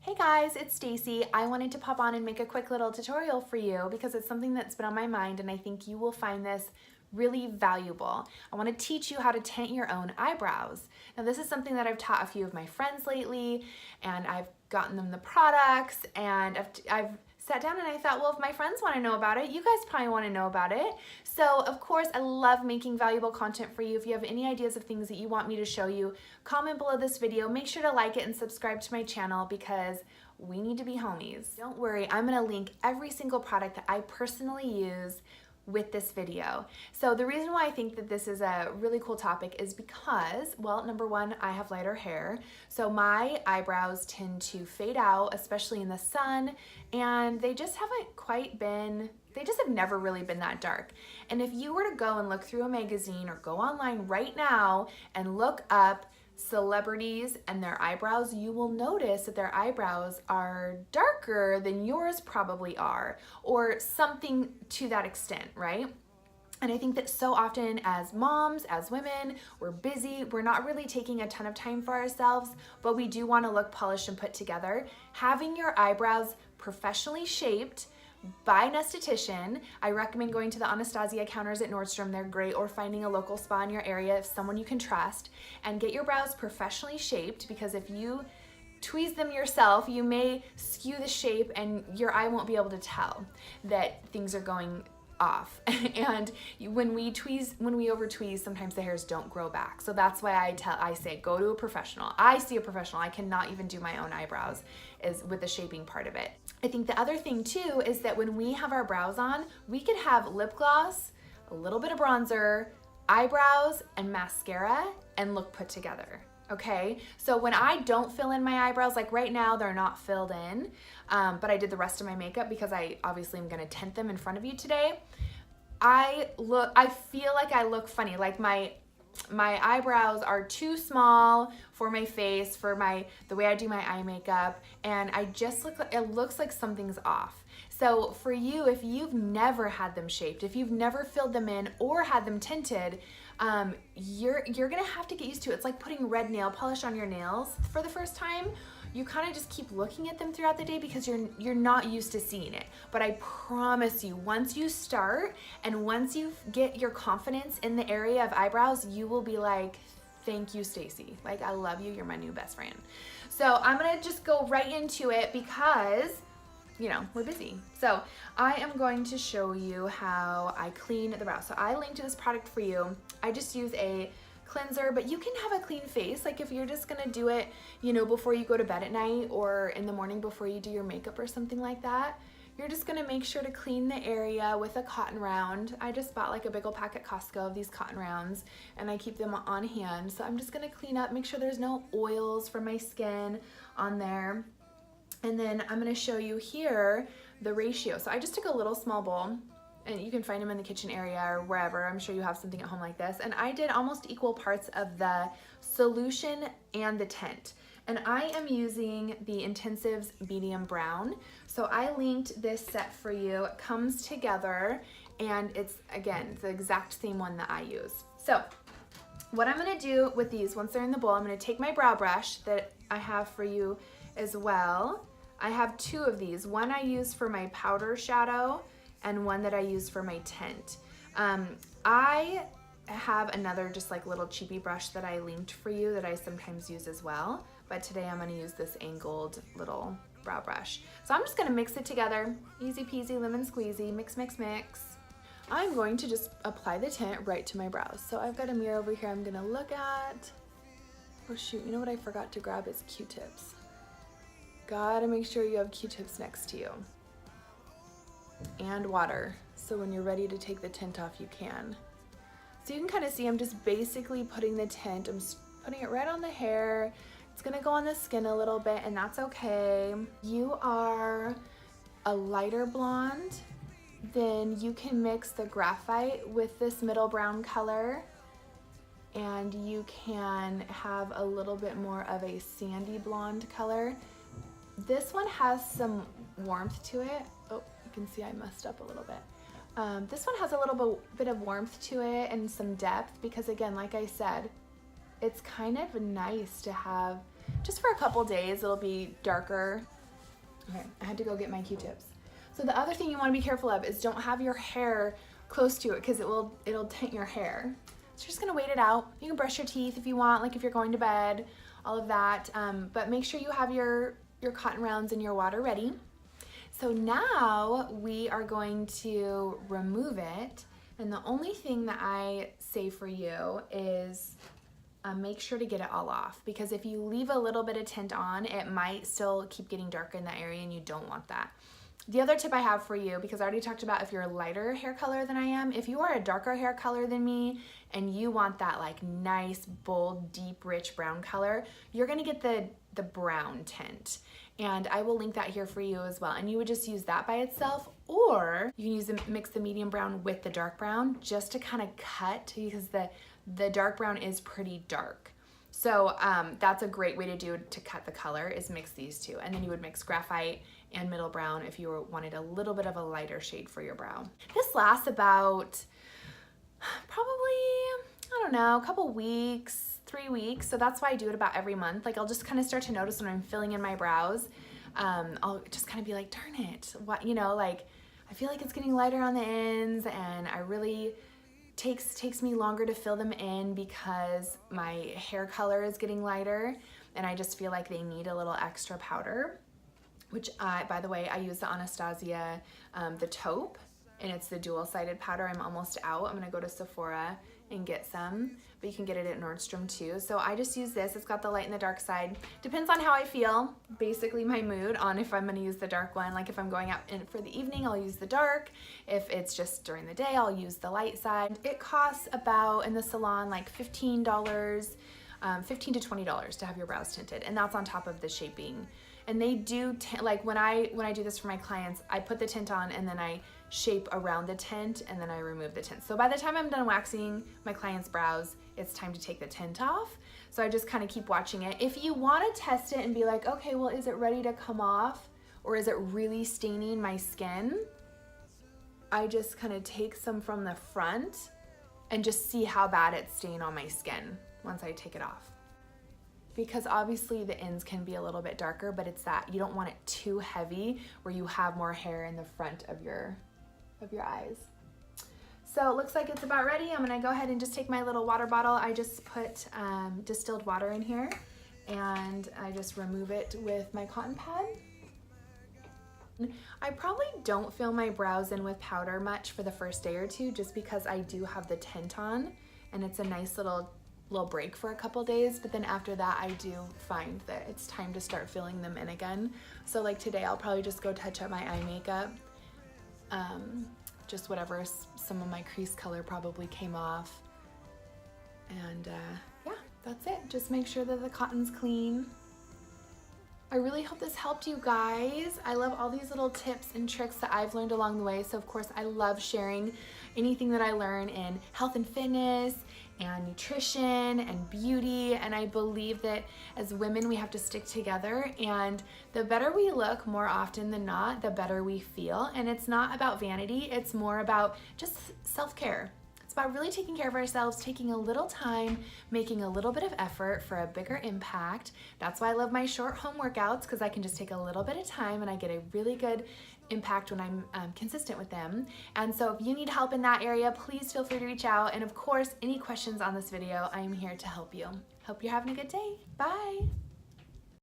Hey guys, it's Stacy. I wanted to pop on and make a quick little tutorial for you because it's something that's been on my mind and I think you will find this really valuable. I want to teach you how to tint your own eyebrows. Now this is something that I've taught a few of my friends lately and I've gotten them the products and I've sat down and I thought, well, if my friends want to know about it, you guys probably want to know about it. So of course, I love making valuable content for you. If you have any ideas of things that you want me to show you, comment below this video. Make sure to like it and subscribe to my channel because we need to be homies. Don't worry, I'm gonna link every single product that I personally use with this video. So the reason why I think that this is a really cool topic is because, well, number one, I have lighter hair. So my eyebrows tend to fade out, especially in the sun, and they just haven't quite been, they just have never really been that dark. And if you were to go and look through a magazine or go online right now and look up celebrities and their eyebrows, you will notice that their eyebrows are darker than yours probably are, or something to that extent, right? And I think that so often as moms, as women, we're busy, we're not really taking a ton of time for ourselves, but we do want to look polished and put together. Having your eyebrows professionally shaped by an esthetician, I recommend going to the Anastasia counters at Nordstrom, they're great, or finding a local spa in your area, someone you can trust, and get your brows professionally shaped, because if you tweeze them yourself, you may skew the shape and your eye won't be able to tell that things are going off. And when we over tweeze, sometimes the hairs don't grow back. So that's why I say go to a professional. I see a professional. I cannot even do my own eyebrows is with the shaping part of it. I think the other thing too is that when we have our brows on, we could have lip gloss, a little bit of bronzer, eyebrows, and mascara and look put together. Okay, so when I don't fill in my eyebrows, like right now they're not filled in, but I did the rest of my makeup because I obviously am gonna tint them in front of you today. I feel like I look funny, like my eyebrows are too small for my face, for the way I do my eye makeup, and I just look like, it looks like something's off. So for you, if you've never had them shaped, if you've never filled them in or had them tinted, you're gonna have to get used to it. It's like putting red nail polish on your nails for the first time. You kind of just keep looking at them throughout the day because you're not used to seeing it. But I promise you, once you start and once you get your confidence in the area of eyebrows, you will be like, thank you, Stacy. Like, I love you, you're my new best friend. So I'm gonna just go right into it because, you know, we're busy. So I am going to show you how I clean the brows. So I linked this product for you. I just use a cleanser, but you can have a clean face. Like if you're just gonna do it, you know, before you go to bed at night or in the morning before you do your makeup or something like that, you're just gonna make sure to clean the area with a cotton round. I just bought like a big old pack at Costco of these cotton rounds and I keep them on hand. So I'm just gonna clean up, make sure there's no oils from my skin on there. And then I'm gonna show you here the ratio. So I just took a little small bowl, and you can find them in the kitchen area or wherever. I'm sure you have something at home like this. And I did almost equal parts of the solution and the tint. And I am using the Intensives Medium Brown. So I linked this set for you. It comes together and it's, again, the exact same one that I use. So what I'm gonna do with these, once they're in the bowl, I'm gonna take my brow brush that I have for you as well. I have two of these. One I use for my powder shadow and one that I use for my tint. I have another just like little cheapy brush that I linked for you that I sometimes use as well, but today I'm gonna use this angled little brow brush. So I'm just gonna mix it together. Easy peasy, lemon squeezy, mix, mix, mix. I'm going to just apply the tint right to my brows. So I've got a mirror over here I'm gonna look at. Oh shoot, you know what I forgot to grab is Q-tips. Gotta make sure you have Q-tips next to you. And water, so when you're ready to take the tint off, you can. So you can kind of see I'm just basically putting the tint, I'm putting it right on the hair. It's gonna go on the skin a little bit, and that's okay. You are a lighter blonde, then you can mix the graphite with this middle brown color, and you can have a little bit more of a sandy blonde color. This one has some warmth to it. Oh, you can see I messed up a little bit. This one has a little bit of warmth to it and some depth because, again, like I said, it's kind of nice to have, just for a couple days, it'll be darker Okay, I had to go get my Q-tips. So the other thing you want to be careful of is don't have your hair close to it because it'll tint your hair. So you're just gonna wait it out. You can brush your teeth if you want, like if you're going to bed, all of that. But make sure you have your cotton rounds and your water ready. So now we are going to remove it. And the only thing that I say for you is make sure to get it all off, because if you leave a little bit of tint on, it might still keep getting darker in that area and you don't want that. The other tip I have for you, because I already talked about if you're a lighter hair color than I am, if you are a darker hair color than me and you want that like nice, bold, deep, rich brown color, you're gonna get the brown tint. And I will link that here for you as well. And you would just use that by itself, or you can mix the medium brown with the dark brown just to kind of cut, because the dark brown is pretty dark. So that's a great way to do to cut the color, is mix these two. And then you would mix graphite and middle brown if you wanted a little bit of a lighter shade for your brow. This lasts about probably, I don't know, a couple weeks, 3 weeks. So that's why I do it about every month. Like I'll just kind of start to notice when I'm filling in my brows, I'll just kind of be like, darn it, what, you know, like I feel like it's getting lighter on the ends, and I really takes me longer to fill them in because my hair color is getting lighter and I just feel like they need a little extra powder, which by the way, I use the Anastasia, the taupe, and it's the dual-sided powder. I'm almost out. I'm gonna go to Sephora and get some, but you can get it at Nordstrom too. So I just use this. It's got the light and the dark side. Depends on how I feel, basically my mood, on if I'm gonna use the dark one. Like if I'm going out for the evening, I'll use the dark. If it's just during the day, I'll use the light side. It costs about, in the salon, like $15, $15 to $20 to have your brows tinted, and that's on top of the shaping. And they do, like when I do this for my clients, I put the tint on and then I shape around the tint and then I remove the tint. So by the time I'm done waxing my client's brows, it's time to take the tint off. So I just kind of keep watching it. If you want to test it and be like, okay, well, is it ready to come off, or is it really staining my skin? I just kind of take some from the front and just see how bad it's staying on my skin once I take it off. Because obviously the ends can be a little bit darker, but it's that you don't want it too heavy where you have more hair in the front of your eyes. So it looks like it's about ready. I'm gonna go ahead and just take my little water bottle. I just put distilled water in here, and I just remove it with my cotton pad. I probably don't fill my brows in with powder much for the first day or two, just because I do have the tint on, and it's a nice little break for a couple days, but then after that I do find that it's time to start filling them in again. So like today I'll probably just go touch up my eye makeup, just whatever, some of my crease color probably came off, and yeah, that's it. Just make sure that the cotton's clean. I really hope this helped you guys. I love all these little tips and tricks that I've learned along the way. So of course I love sharing anything that I learn in health and fitness and nutrition and beauty. And I believe that as women, we have to stick together, and the better we look more often than not, the better we feel. And it's not about vanity. It's more about just self-care. It's about really taking care of ourselves, taking a little time, making a little bit of effort for a bigger impact. That's why I love my short home workouts, because I can just take a little bit of time and I get a really good impact when I'm consistent with them. And so if you need help in that area, please feel free to reach out. And of course, any questions on this video, I am here to help you. Hope you're having a good day. Bye.